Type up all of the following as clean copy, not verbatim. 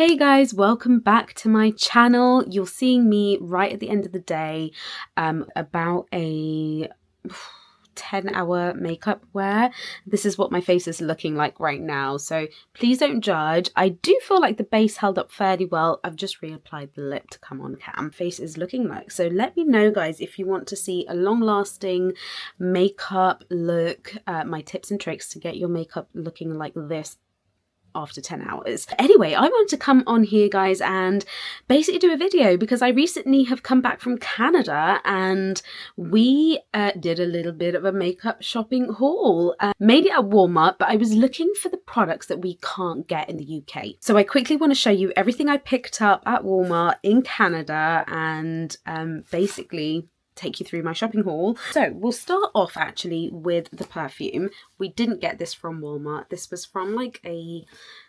Hey guys, welcome back to my channel. You're seeing me right at the end of the day about a 10-hour makeup wear. This is what my face is looking like right now, so please don't judge. I do feel like the base held up fairly well. I've just reapplied the lip to come on cam. Face is looking like, so let me know guys if you want to see a long-lasting makeup look, my tips and tricks to get your makeup looking like this after 10 hours. Anyway, I wanted to come on here guys and basically do a video because I recently have come back from Canada and we did a little bit of a makeup shopping haul. Made it at Walmart, but I was looking for the products that we can't get in the UK. So I quickly want to show you everything I picked up at Walmart in Canada and basically take you through my shopping haul. So we'll start off actually with the perfume. We didn't get this from Walmart. This was from like a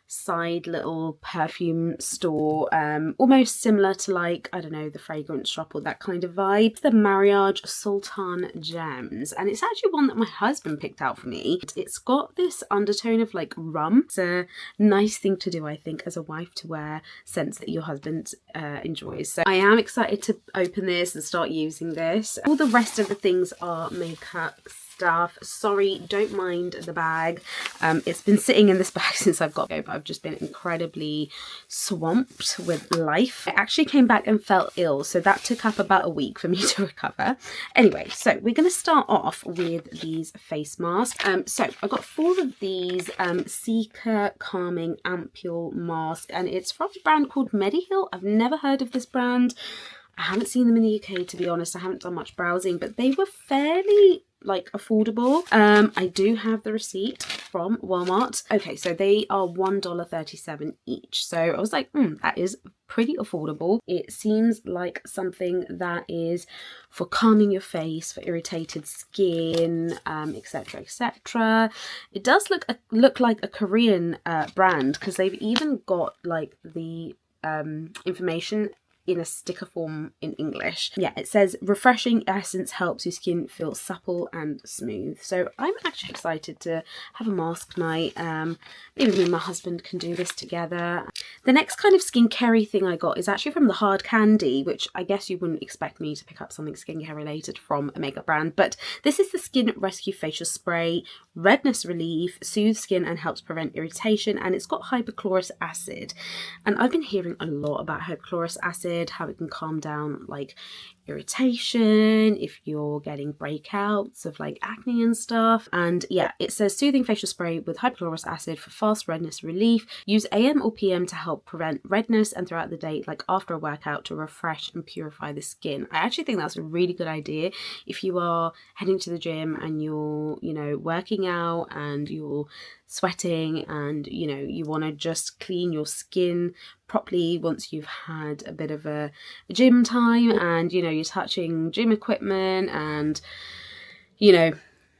side little perfume store, almost similar to like, I don't know, the fragrance shop or that kind of vibe. The Mariage Sultan Gems, and it's actually one that my husband picked out for me. It's got this undertone of like rum. It's a nice thing to do, I think, as a wife, to wear scents that your husband enjoys. So I am excited to open this and start using this. All the rest of the things are makeup stuff. Sorry, don't mind the bag. It's been sitting in this bag since I've got to go, but I've just been incredibly swamped with life. I actually came back and felt ill, so that took up about a week for me to recover. Anyway, so we're going to start off with these face masks. So I've got 4 of these Seeker Calming Ampule Mask, and it's from a brand called Mediheal. I've never heard of this brand. I haven't seen them in the UK, to be honest. I haven't done much browsing, but they were fairly like affordable. I do have the receipt from Walmart. Okay, so they are $1.37 each. So I was like, that is pretty affordable. It seems like something that is for calming your face, for irritated skin, etc, etc. It does look like a Korean brand, because they've even got like the information in a sticker form in English. Yeah, it says refreshing essence helps your skin feel supple and smooth. So I'm actually excited to have a mask night. Maybe me and my husband can do this together. The next kind of skincare thing I got is actually from the Hard Candy, which I guess you wouldn't expect me to pick up something skincare related from a makeup brand, but this is the Skin Rescue Facial Spray. Redness relief, soothes skin and helps prevent irritation, and it's got hypochlorous acid. And I've been hearing a lot about hypochlorous acid, how it can calm down like irritation if you're getting breakouts of like acne and stuff. And yeah, it says soothing facial spray with hypochlorous acid for fast redness relief. Use AM or PM to help prevent redness and throughout the day, like after a workout, to refresh and purify the skin. I actually think that's a really good idea if you are heading to the gym and you're, you know, working out and you're sweating and, you know, you want to just clean your skin properly once you've had a bit of a gym time and, you know, you're touching gym equipment and, you know,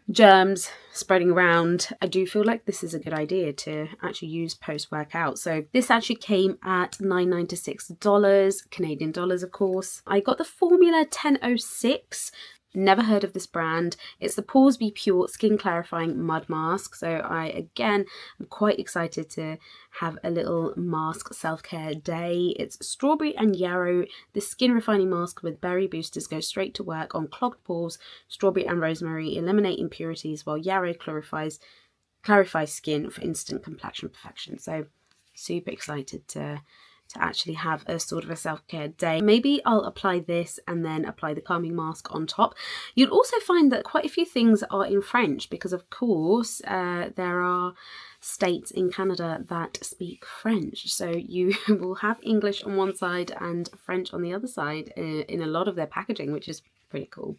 germs spreading around. I do feel like this is a good idea to actually use post-workout. So this actually came at $9.96, Canadian dollars of course. I got the Formula 1006. Never heard of this brand. It's the Pores Be Pure Skin Clarifying Mud Mask. So I, again, am quite excited to have a little mask self-care day. It's strawberry and yarrow. The skin refining mask with berry boosters goes straight to work on clogged pores. Strawberry and rosemary eliminate impurities, while yarrow clarifies skin for instant complexion perfection. So super excited to actually have a sort of a self-care day. Maybe I'll apply this and then apply the calming mask on top. You'll also find that quite a few things are in French because of course there are states in Canada that speak French, so you will have English on one side and French on the other side in a lot of their packaging, which is pretty cool.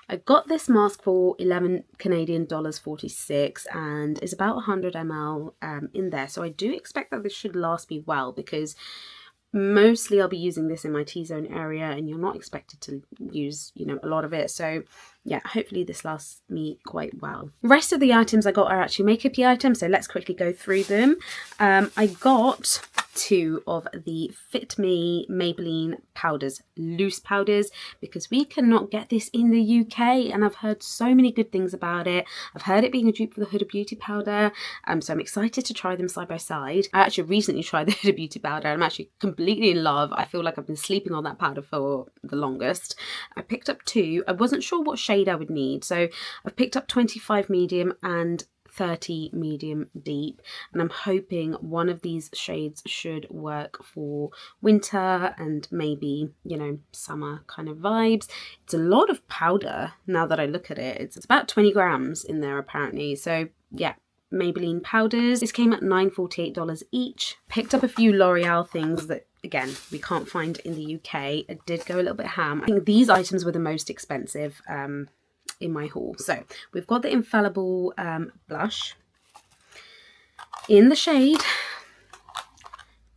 I got this mask for 11 Canadian dollars 46 and is about 100 ml in there, so I do expect that this should last me well because mostly I'll be using this in my T-zone area and you're not expected to use, you know, a lot of it. So yeah, hopefully this lasts me quite well. Rest of the items I got are actually makeup-y items, so let's quickly go through them. I got 2 of the Fit Me Maybelline powders, loose powders, because we cannot get this in the UK, and I've heard so many good things about it. I've heard it being a dupe for the Huda Beauty powder, so I'm excited to try them side by side. I actually recently tried the Huda Beauty powder and I'm actually completely in love. I feel like I've been sleeping on that powder for the longest. I picked up 2. I wasn't sure what shade I would need, so I've picked up 25 medium and 30 medium deep, and I'm hoping one of these shades should work for winter and maybe, you know, summer kind of vibes. It's a lot of powder now that I look at it. It's about 20 grams in there apparently, so yeah. Maybelline powders. This came at $9.48 each. Picked up a few L'Oreal things that, again, we can't find in the UK. I did go a little bit ham. I think these items were the most expensive in my haul. So we've got the Infallible blush in the shade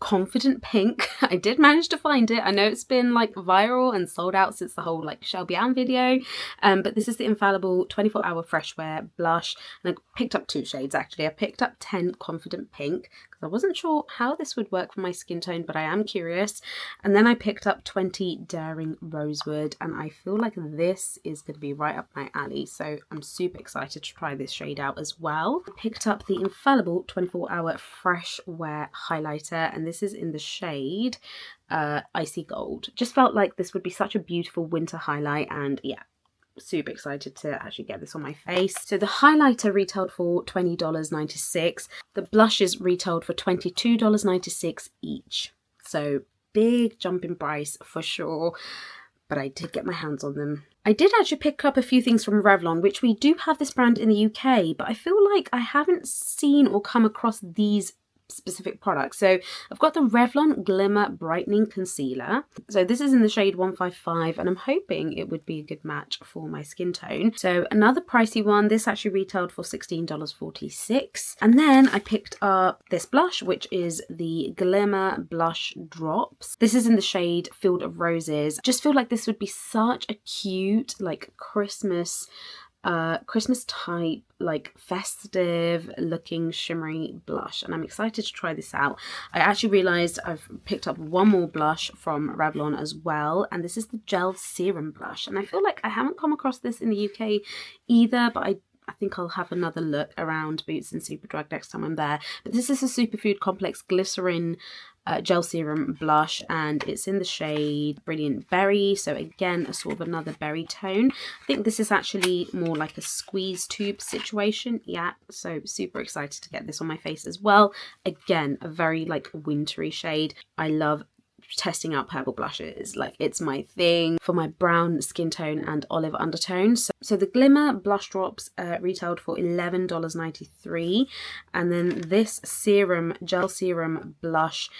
Confident Pink. I did manage to find it. I know it's been like viral and sold out since the whole like Shelby Ann video, but this is the Infallible 24-hour fresh wear blush, and I picked up 2 shades actually. I picked up 10 Confident Pink because I wasn't sure how this would work for my skin tone, but I am curious. And then I picked up 20 Daring Rosewood, and I feel like this is going to be right up my alley, so I'm super excited to try this shade out as well. I picked up the Infallible 24-hour fresh wear highlighter, and this is in the shade Icy Gold. Just felt like this would be such a beautiful winter highlight, and yeah, super excited to actually get this on my face. So the highlighter retailed for $20.96. The blushes retailed for $22.96 each. So big jump in price for sure, but I did get my hands on them. I did actually pick up a few things from Revlon, which we do have this brand in the UK, but I feel like I haven't seen or come across these specific products. So I've got the Revlon Glimmer Brightening Concealer. So this is in the shade 155, and I'm hoping it would be a good match for my skin tone. So another pricey one. This actually retailed for $16.46. And then I picked up this blush, which is the Glimmer Blush Drops. This is in the shade Field of Roses. Just feel like this would be such a cute, like Christmas type, like festive looking shimmery blush, and I'm excited to try this out. I actually realized I've picked up one more blush from Revlon as well, and this is the Gel Serum blush, and I feel like I haven't come across this in the UK either, but I think I'll have another look around Boots and Superdrug next time I'm there. But this is a Superfood Complex Glycerin Gel Serum blush, and it's in the shade Brilliant Berry, so again a sort of another berry tone. I think this is actually more like a squeeze tube situation. Yeah, so super excited to get this on my face as well. Again, a very like wintry shade. I love testing out purple blushes, like it's my thing for my brown skin tone and olive undertone. So the Glimmer Blush Drops retailed for $11.93, and then this Gel Serum blush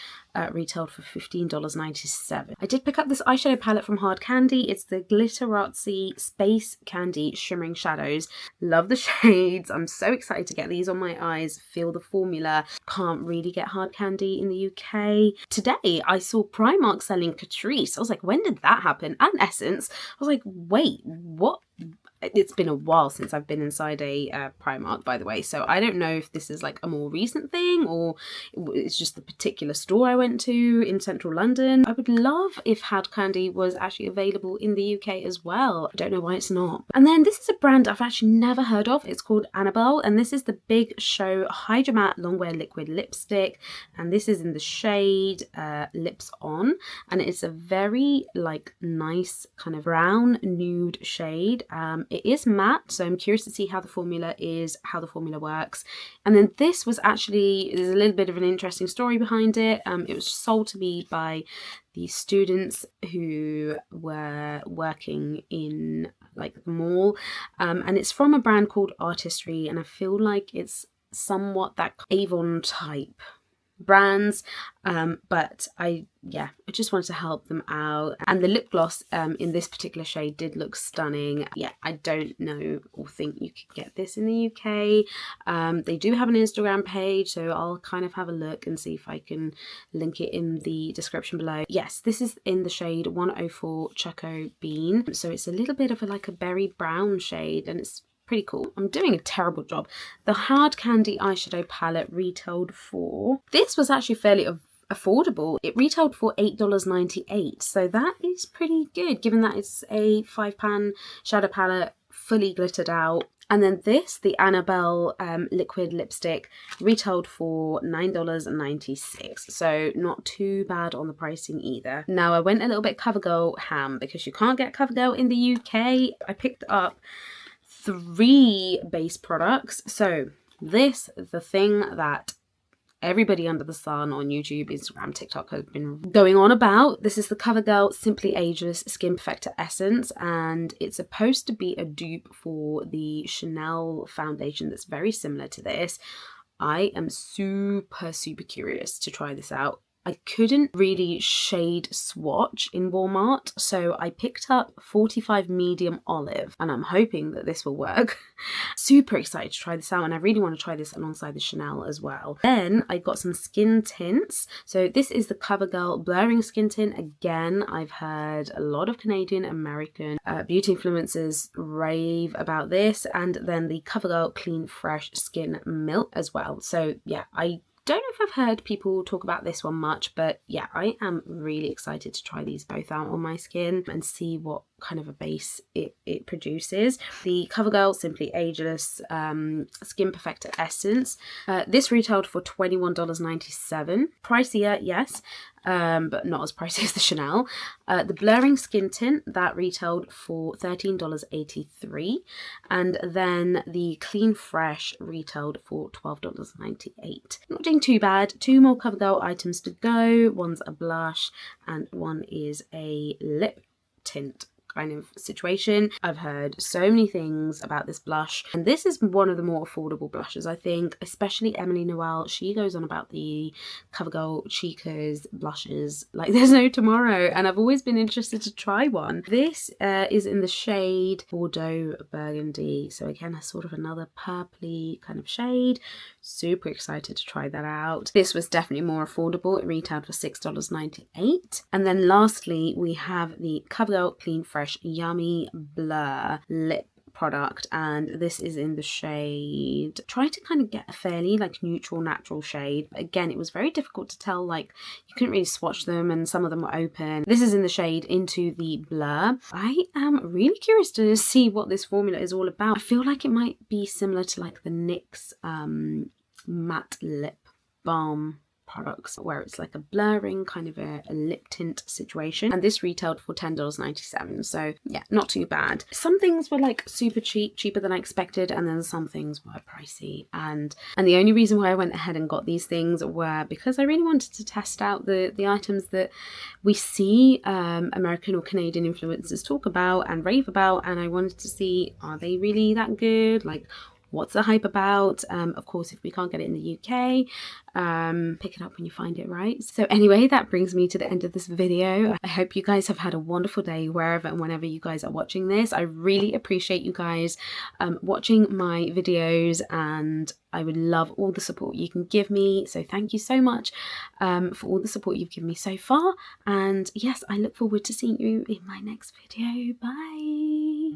retailed for $15.97. I did pick up this eyeshadow palette from Hard Candy. It's the Glitterazzi Space Candy Shimmering Shadows. Love the shades. I'm so excited to get these on my eyes, feel the formula. Can't really get Hard Candy in the UK. Today I saw Primark selling Catrice. I was like, when did that happen? And Essence. I was like, wait, what? It's been a while since I've been inside a Primark, by the way, so I don't know if this is like a more recent thing or it's just the particular store I went to in central London. I would love if Hard Candy was actually available in the UK as well. I don't know why it's not. And then this is a brand I've actually never heard of. It's called Annabelle, and this is the Big Show Hydra Matte Longwear Liquid Lipstick, and this is in the shade Lips On, and it's a very like nice kind of brown nude shade. It is matte, so I'm curious to see how the formula works. And then this was actually, there's a little bit of an interesting story behind it. It was sold to me by the students who were working in like the mall, and it's from a brand called Artistry, and I feel like it's somewhat that Avon type brands, but I just wanted to help them out. And the lip gloss in this particular shade did look stunning. Yeah, I don't know or think you could get this in the UK. They do have an Instagram page, so I'll kind of have a look and see if I can link it in the description below. Yes, this is in the shade 104 Choco Bean, so it's a little bit of like a berry brown shade, and it's pretty cool. I'm doing a terrible job. The Hard Candy eyeshadow palette retailed for, this was actually fairly affordable. It retailed for $8.98, so that is pretty good given that it's a 5-pan shadow palette, fully glittered out. And then this, the Annabelle liquid lipstick, retailed for $9.96. So not too bad on the pricing either. Now I went a little bit CoverGirl ham because you can't get CoverGirl in the UK. I picked up 3 base products. So this, the thing that everybody under the sun on YouTube, Instagram, TikTok has been going on about. This is the CoverGirl Simply Ageless Skin Perfector Essence, and it's supposed to be a dupe for the Chanel foundation that's very similar to this. I am super curious to try this out. I couldn't really shade swatch in Walmart, so I picked up 45 medium olive, and I'm hoping that this will work. Super excited to try this out, and I really want to try this alongside the Chanel as well. Then I got some skin tints. So this is the CoverGirl Blurring Skin Tint. Again, I've heard a lot of Canadian, American beauty influencers rave about this, and then the CoverGirl Clean Fresh Skin Milk as well. So yeah, I don't know if I've heard people talk about this one much, but yeah, I am really excited to try these both out on my skin and see what kind of a base it produces. The CoverGirl Simply Ageless Skin Perfector Essence. This retailed for $21.97. Pricier, yes, but not as pricey as the Chanel. The Blurring Skin Tint, that retailed for $13.83. And then the Clean Fresh retailed for $12.98. Not doing too bad. 2 more CoverGirl items to go. One's a blush and one is a lip tint kind of situation. I've heard so many things about this blush, and this is one of the more affordable blushes, I think, especially Emily Noel. She goes on about the CoverGirl Chicas blushes like there's no tomorrow, and I've always been interested to try one. This is in the shade Bordeaux Burgundy, so again a sort of another purpley kind of shade. Super excited to try that out. This was definitely more affordable. It retailed for $6.98. And then lastly we have the CoverGirl Clean Fresh Yummy Blur lip product, and this is in the shade, try to kind of get a fairly like neutral natural shade. Again, it was very difficult to tell, like you couldn't really swatch them and some of them were open. This is in the shade Into the Blur. I am really curious to see what this formula is all about. I feel like it might be similar to like the NYX matte lip balm products, where it's like a blurring kind of a lip tint situation, and this retailed for $10.97. so yeah, not too bad. Some things were like super cheap, cheaper than I expected, and then some things were pricey, and the only reason why I went ahead and got these things were because I really wanted to test out the items that we see American or Canadian influencers talk about and rave about, and I wanted to see, are they really that good? Like, what's the hype about? Of course, if we can't get it in the UK, pick it up when you find it, right? So anyway, that brings me to the end of this video. I hope you guys have had a wonderful day wherever and whenever you guys are watching this. I really appreciate you guys watching my videos, and I would love all the support you can give me. So thank you so much for all the support you've given me so far. And yes, I look forward to seeing you in my next video. Bye.